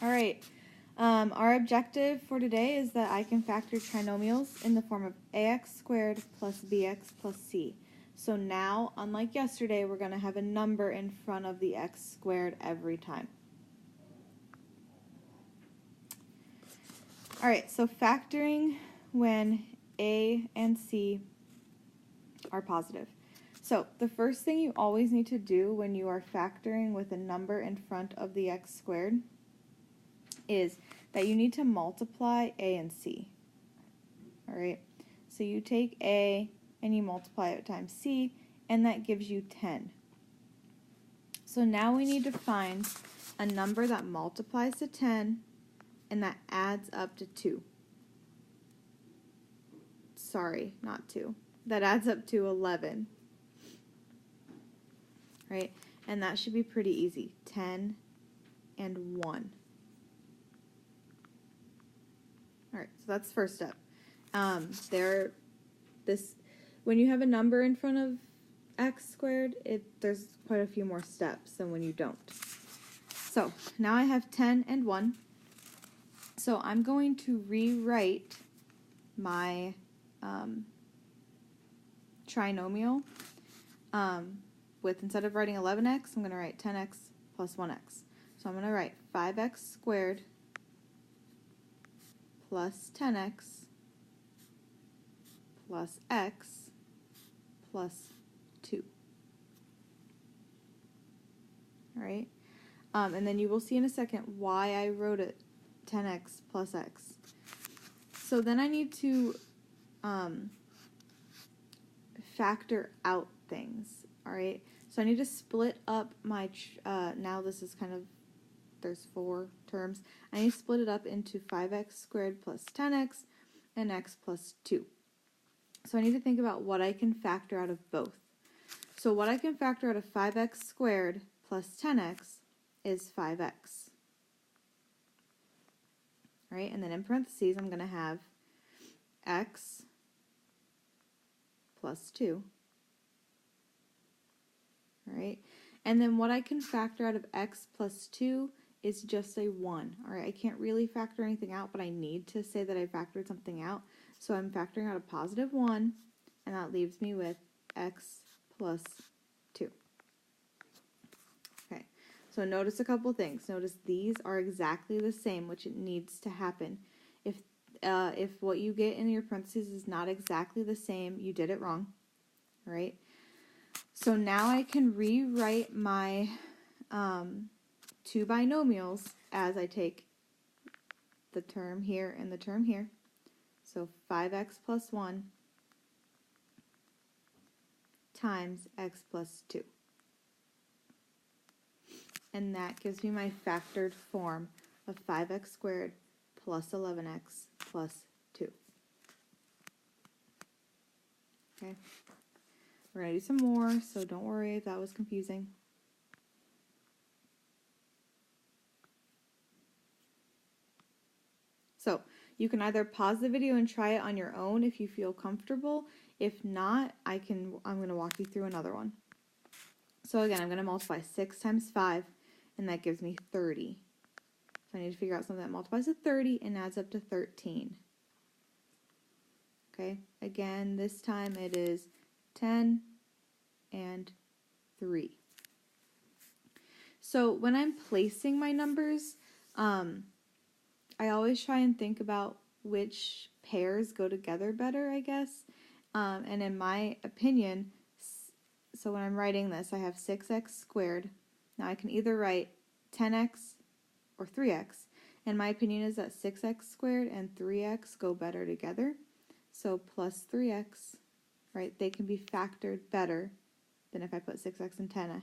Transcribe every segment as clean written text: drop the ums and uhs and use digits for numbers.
All right. Our objective for today is that I can factor trinomials in the form of ax squared plus bx plus c. So now, unlike yesterday, we're going to have a number in front of the x squared every time. All right, so factoring when a and c are positive. So the first thing you always need to do when you are factoring with a number in front of the x squared is that you need to multiply a and c. All right, so you take a and you multiply it times c, and that gives you 10. So now we need to find a number that multiplies to 10 and that adds up to 2. Sorry, not 2. That adds up to 11. Right? And that should be pretty easy. 10 and 1. Alright, so that's the first step. When you have a number in front of x squared, there's quite a few more steps than when you don't. So now I have 10 and 1. So I'm going to rewrite my trinomial with, instead of writing 11x, I'm going to write 10x plus 1x. So I'm going to write 5x squared plus 10x plus x plus 2. All right? And then you will see in a second why I wrote it 10x plus x. So then I need to factor out things, all right? So I need to split up my, now this is kind of, there's 4 terms. I need to split it up into 5x squared plus 10x and x plus 2. So I need to think about what I can factor out of both. So what I can factor out of 5x squared plus 10x is 5x. All right, and then in parentheses I'm going to have x plus 2. All right, and then what I can factor out of x plus 2 is just a 1. All right, I can't really factor anything out, but I need to say that I factored something out. So I'm factoring out a positive 1, and that leaves me with x plus 2. Okay, so notice a couple things. Notice these are exactly the same, which it needs to happen. If what you get in your parentheses is not exactly the same, you did it wrong. All right. So now I can rewrite my 2 binomials as I take the term here and the term here. So 5x plus 1 times x plus 2. And that gives me my factored form of 5x squared plus 11x plus 2. Okay. We're going to do some more, so don't worry if that was confusing. So you can either pause the video and try it on your own if you feel comfortable. If not, I'm going to walk you through another one. So again, I'm going to multiply 6 times 5, and that gives me 30. So I need to figure out something that multiplies to 30 and adds up to 13. Okay, again, this time it is 10 and 3. So when I'm placing my numbers, I always try and think about which pairs go together better, I guess. And in my opinion, so when I'm writing this, I have 6x squared. Now I can either write 10x or 3x. And my opinion is that 6x squared and 3x go better together. So plus 3x, right, they can be factored better than if I put 6x and 10x.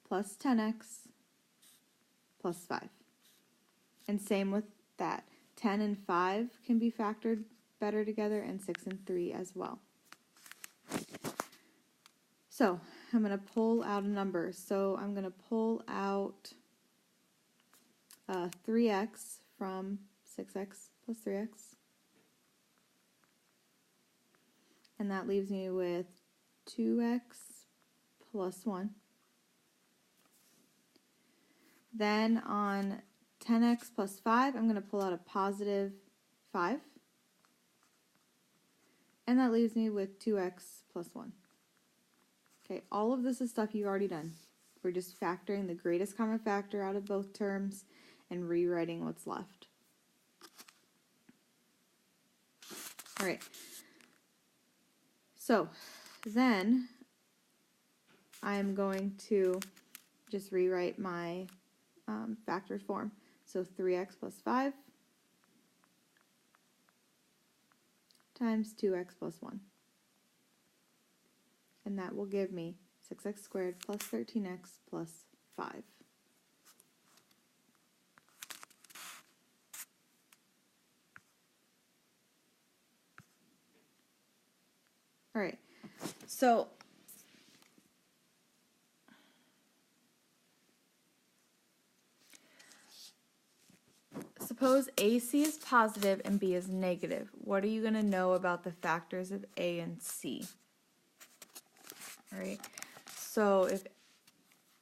Plus 10x plus 5. And same with that. 10 and 5 can be factored better together, and 6 and 3 as well. So I'm going to pull out a number. So I'm going to pull out 3x from 6x plus 3x. And that leaves me with 2x plus 1. Then on 10x plus 5, I'm going to pull out a positive 5. And that leaves me with 2x plus 1. Okay, all of this is stuff you've already done. We're just factoring the greatest common factor out of both terms and rewriting what's left. All right. So then I'm going to just rewrite my factored form. So 3x plus 5 times 2x plus 1. And that will give me 6x squared plus 13x plus 5. All right, so suppose AC is positive and B is negative. What are you going to know about the factors of A and C? All right, so if,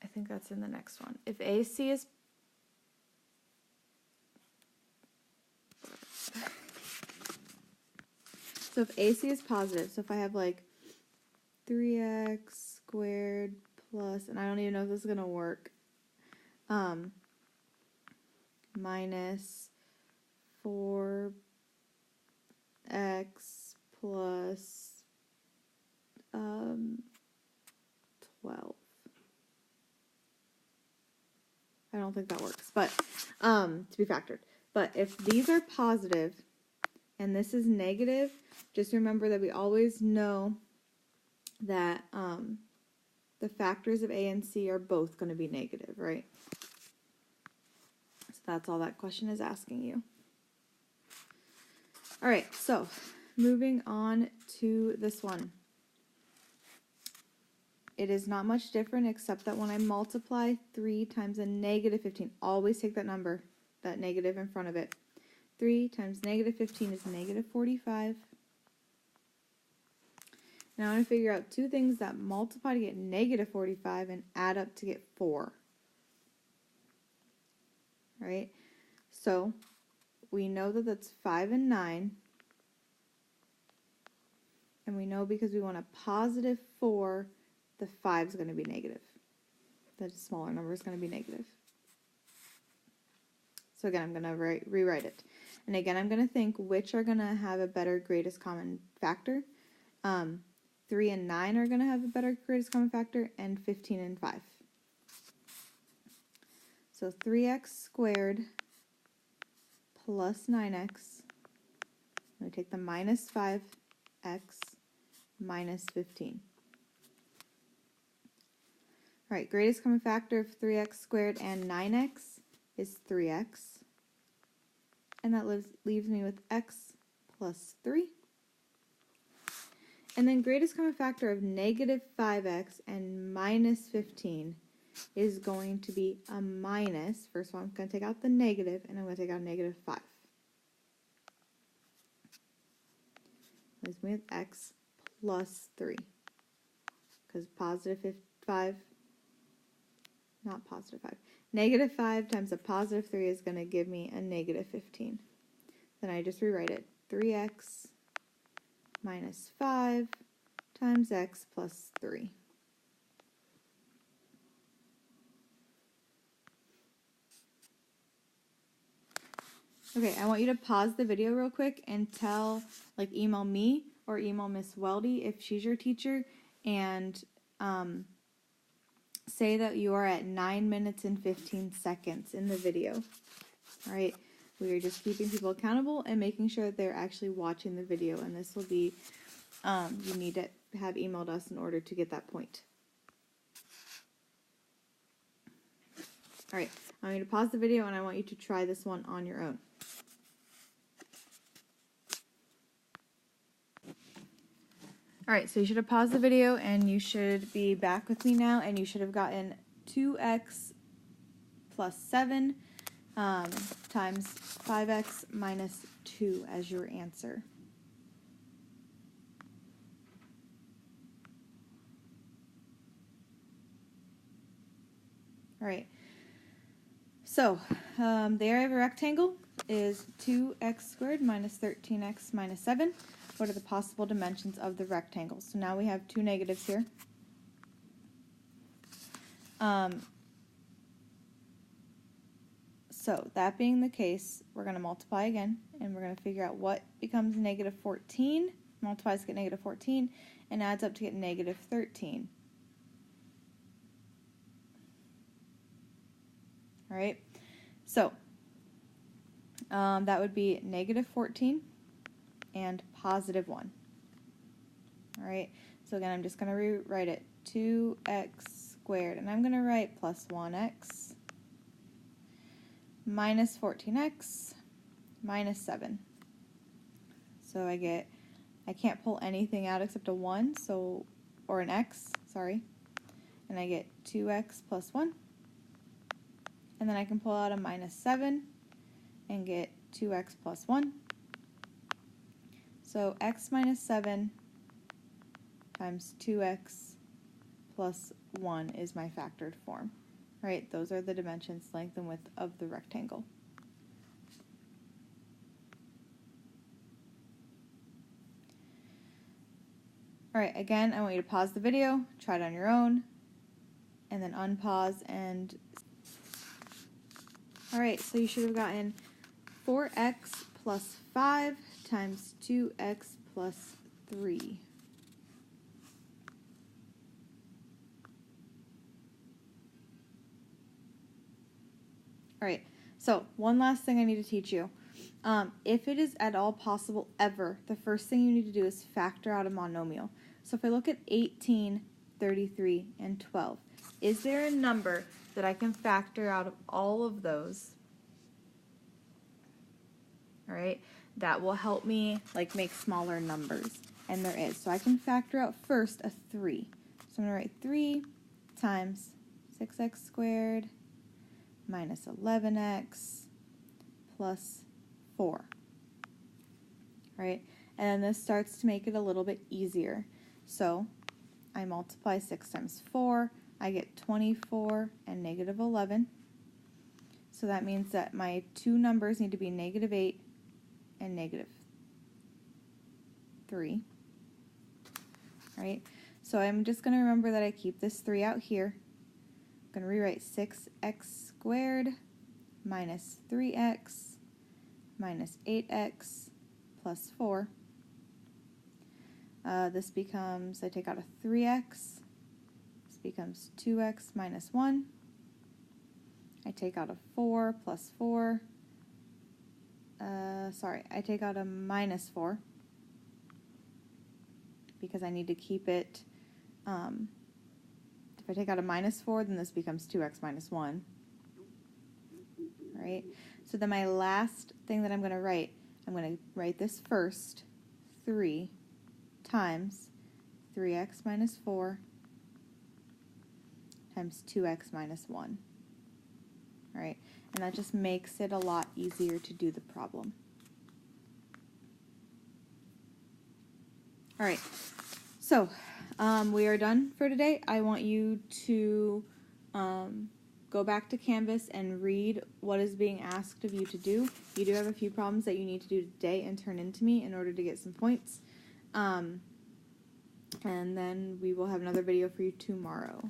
I think that's in the next one. If AC is, so if AC is positive, so if I have like 3x squared plus, and I don't even know if this is going to work, minus 4x plus 12. I don't think that works, but to be factored. But if these are positive and this is negative, just remember that we always know that the factors of A and C are both going to be negative, right? So that's all that question is asking you. All right, so moving on to this one. It is not much different except that when I multiply 3 times a negative 15, always take that number, that negative in front of it. 3 times negative 15 is negative 45. Now I'm going to figure out two things that multiply to get negative 45 and add up to get 4. All right, so we know that that's 5 and 9. And we know because we want a positive 4, the 5 is going to be negative. The smaller number is going to be negative. So again, I'm going to rewrite it. And again, I'm going to think which are going to have a better greatest common factor. 3 and 9 are going to have a better greatest common factor, and 15 and 5. So 3x squared plus 9x. I'm going to take the minus 5x minus 15. All right, greatest common factor of 3x squared and 9x is 3x. And that leaves me with x plus 3. And then greatest common factor of negative 5x and minus 15 is going to be a minus. First of all, I'm going to take out the negative, and I'm going to take out negative 5. Leaves me with x plus 3. Because positive 5, not positive 5. Negative 5 times a positive 3 is going to give me a negative 15. Then I just rewrite it. 3x minus 5 times x plus 3. Okay, I want you to pause the video real quick and email me or email Miss Weldy if she's your teacher, and say that you are at 9 minutes and 15 seconds in the video. All right, we are just keeping people accountable and making sure that they're actually watching the video, and this will be, you need to have emailed us in order to get that point. All right, I want you to pause the video and I want you to try this one on your own. All right, so you should have paused the video and you should be back with me now, and you should have gotten 2x plus 7 times 5x minus 2 as your answer. All right. So, the area of a rectangle is 2x squared minus 13x minus 7. What are the possible dimensions of the rectangle? So now we have two negatives here. So that being the case, we're going to multiply again, and we're going to figure out what becomes negative 14, multiplies to get negative 14, and adds up to get negative 13. All right, so that would be negative 14 and positive 1. All right, so again, I'm just going to rewrite it, 2x squared, and I'm going to write plus 1x minus 14x minus 7. So I can't pull anything out except a 1, so, or an x, sorry, and I get 2x plus 1. And then I can pull out a minus 7 and get 2x plus 1. So x minus 7 times 2x plus 1 is my factored form. Right, those are the dimensions, length and width of the rectangle. Alright, again, I want you to pause the video, try it on your own, and then unpause and... Alright, so you should have gotten 4x plus 5 times 2x plus 3. Alright, so one last thing I need to teach you. If it is at all possible ever, the first thing you need to do is factor out a monomial. So if I look at 18, 33, and 12, is there a number that I can factor out of all of those? Alright, that will help me make smaller numbers. And there is. So I can factor out first a 3. So I'm going to write 3 times 6x squared minus 11x plus 4. Right? And then this starts to make it a little bit easier. So I multiply 6 times 4. I get 24 and negative 11. So that means that my two numbers need to be negative 8 and negative 3. Right? So I'm just going to remember that I keep this 3 out here. I'm going to rewrite 6x squared minus 3x minus 8x plus 4. This becomes, I take out a 3x. This becomes 2x minus 1. I take out a 4 plus 4. I take out a minus 4 because I need to keep it. If I take out a minus 4, then this becomes 2x minus 1. Right? So then my last thing that I'm going to write this first, 3 times 3x minus 4 times 2x minus 1. Alright, and that just makes it a lot easier to do the problem. Alright, so we are done for today. I want you to go back to Canvas and read what is being asked of you to do. You do have a few problems that you need to do today and turn into me in order to get some points. And then we will have another video for you tomorrow.